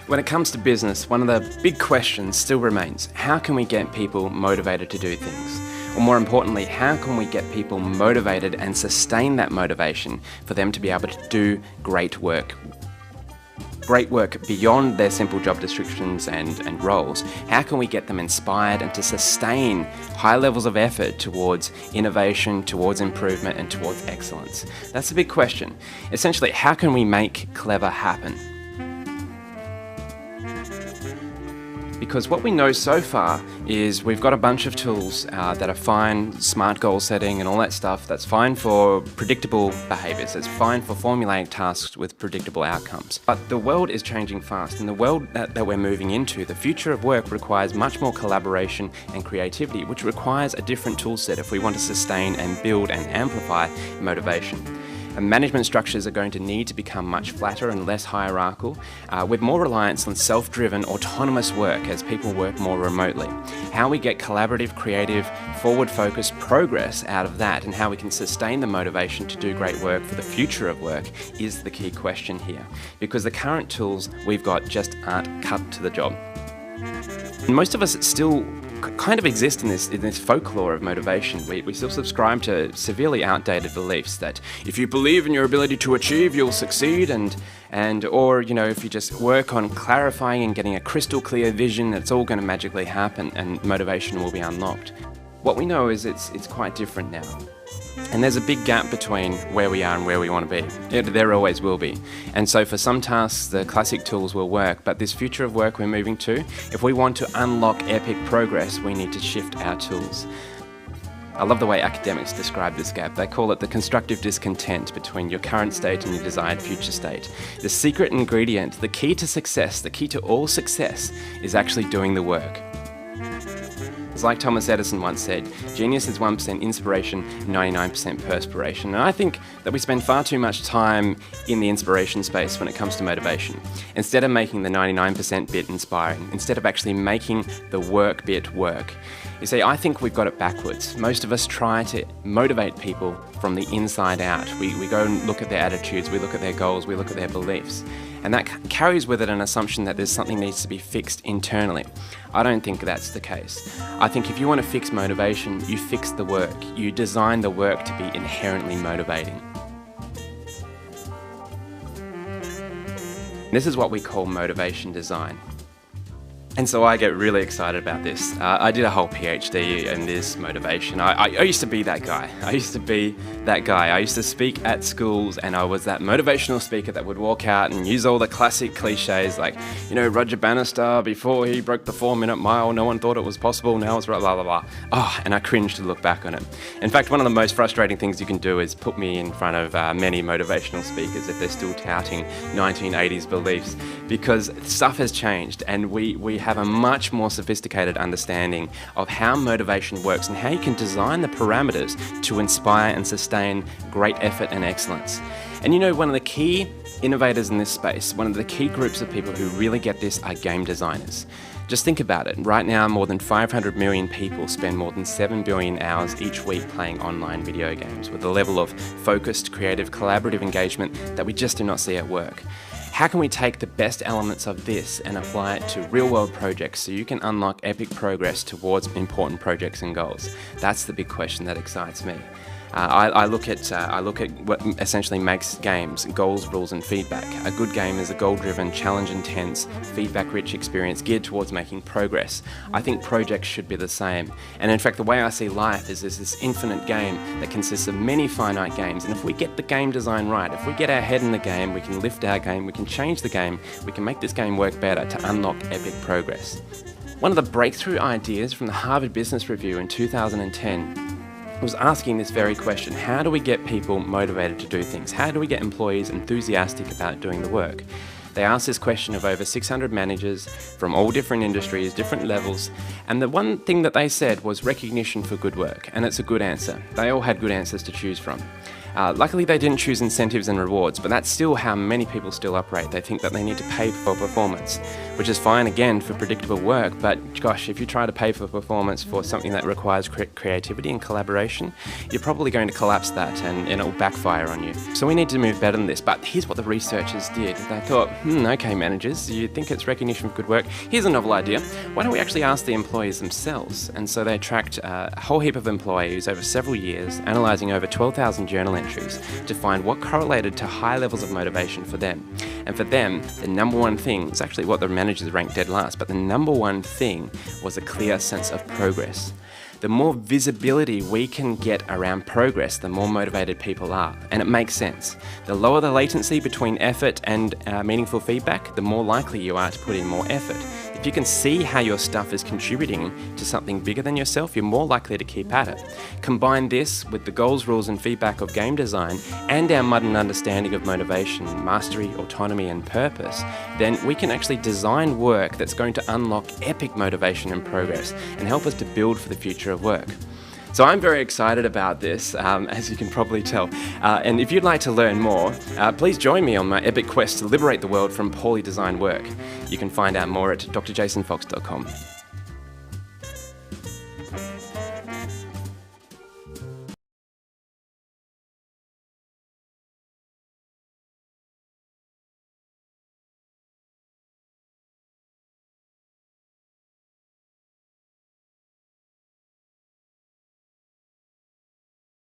When it comes to business, one of the big questions still remains, how can we get people motivated to do things? Or more importantly, how can we get people motivated and sustain that motivation for them to be able to do great work? Great work beyond their simple job descriptions and roles. How can we get them inspired and to sustain high levels of effort towards innovation, towards improvement and towards excellence? That's a big question. Essentially, how can we make clever happen? Because what we know so far is we've got a bunch of tools that are fine, smart goal setting and all that stuff, that's fine for predictable behaviours, it's fine for formulating tasks with predictable outcomes. But the world is changing fast, and the world that we're moving into, the future of work, requires much more collaboration and creativity, which requires a different tool set if we want to sustain and build and amplify motivation. And management structures are going to need to become much flatter and less hierarchical, with more reliance on self-driven, autonomous work as people work more remotely. How we get collaborative, creative, forward-focused progress out of that, and how we can sustain the motivation to do great work for the future of work, is the key question here. Because the current tools we've got just aren't cut to the job. And most of us still kind of exist in this folklore of motivation. We still subscribe to severely outdated beliefs that if you believe in your ability to achieve, you'll succeed, or if you just work on clarifying and getting a crystal clear vision, it's all going to magically happen and motivation will be unlocked. What we know is it's quite different now. And there's a big gap between where we are and where we want to be. There always will be. And so for some tasks, the classic tools will work, but this future of work we're moving to, if we want to unlock epic progress, we need to shift our tools. I love the way academics describe this gap. They call it the constructive discontent between your current state and your desired future state. The secret ingredient, the key to success, the key to all success, is actually doing the work. It's like Thomas Edison once said, genius is 1% inspiration, 99% perspiration. And I think that we spend far too much time in the inspiration space when it comes to motivation. Instead of making the 99% bit inspiring, instead of actually making the work bit work. You see, I think we've got it backwards. Most of us try to motivate people from the inside out. We go and look at their attitudes, we look at their goals, we look at their beliefs. And that carries with it an assumption that there's something needs to be fixed internally. I don't think that's the case. I think if you want to fix motivation, you fix the work. You design the work to be inherently motivating. This is what we call motivation design. And so I get really excited about this. I did a whole PhD in this motivation. I used to be that guy. I used to speak at schools, and I was that motivational speaker that would walk out and use all the classic cliches like, Roger Bannister, before he broke the 4-minute mile, no one thought it was possible, now it's blah, blah, blah. Oh, and I cringe to look back on it. In fact, one of the most frustrating things you can do is put me in front of many motivational speakers if they're still touting 1980s beliefs, because stuff has changed, and we have a much more sophisticated understanding of how motivation works and how you can design the parameters to inspire and sustain great effort and excellence. And one of the key innovators in this space, one of the key groups of people who really get this are game designers. Just think about it. Right now, more than 500 million people spend more than 7 billion hours each week playing online video games with a level of focused, creative, collaborative engagement that we just do not see at work. How can we take the best elements of this and apply it to real-world projects so you can unlock epic progress towards important projects and goals? That's the big question that excites me. I look at what essentially makes games: goals, rules and feedback. A good game is a goal-driven, challenge-intense, feedback-rich experience geared towards making progress. I think projects should be the same. And in fact, the way I see life is there's this infinite game that consists of many finite games. And if we get the game design right, if we get our head in the game, we can lift our game, we can change the game, we can make this game work better to unlock epic progress. One of the breakthrough ideas from the Harvard Business Review in 2010 was asking this very question: how do we get people motivated to do things? How do we get employees enthusiastic about doing the work? They asked this question of over 600 managers from all different industries, different levels, and the one thing that they said was recognition for good work, and it's a good answer. They all had good answers to choose from. Luckily they didn't choose incentives and rewards, but that's still how many people still operate. They think that they need to pay for performance, which is fine again for predictable work, but gosh, if you try to pay for performance for something that requires creativity and collaboration, you're probably going to collapse that and it'll backfire on you. So we need to move better than this, but here's what the researchers did. They thought, okay managers, you think it's recognition of good work? Here's a novel idea. Why don't we actually ask the employees themselves? And so they tracked a whole heap of employees over several years, analysing over 12,000 journal entries to find what correlated to high levels of motivation for them. And for them, the number one thing was actually what the managers ranked dead last, but the number one thing was a clear sense of progress. The more visibility we can get around progress, the more motivated people are. And it makes sense. The lower the latency between effort and meaningful feedback, the more likely you are to put in more effort. If you can see how your stuff is contributing to something bigger than yourself, you're more likely to keep at it. Combine this with the goals, rules and feedback of game design and our modern understanding of motivation, mastery, autonomy and purpose, then we can actually design work that's going to unlock epic motivation and progress and help us to build for the future of work. So I'm very excited about this, as you can probably tell. And if you'd like to learn more, please join me on my epic quest to liberate the world from poorly designed work. You can find out more at drjasonfox.com.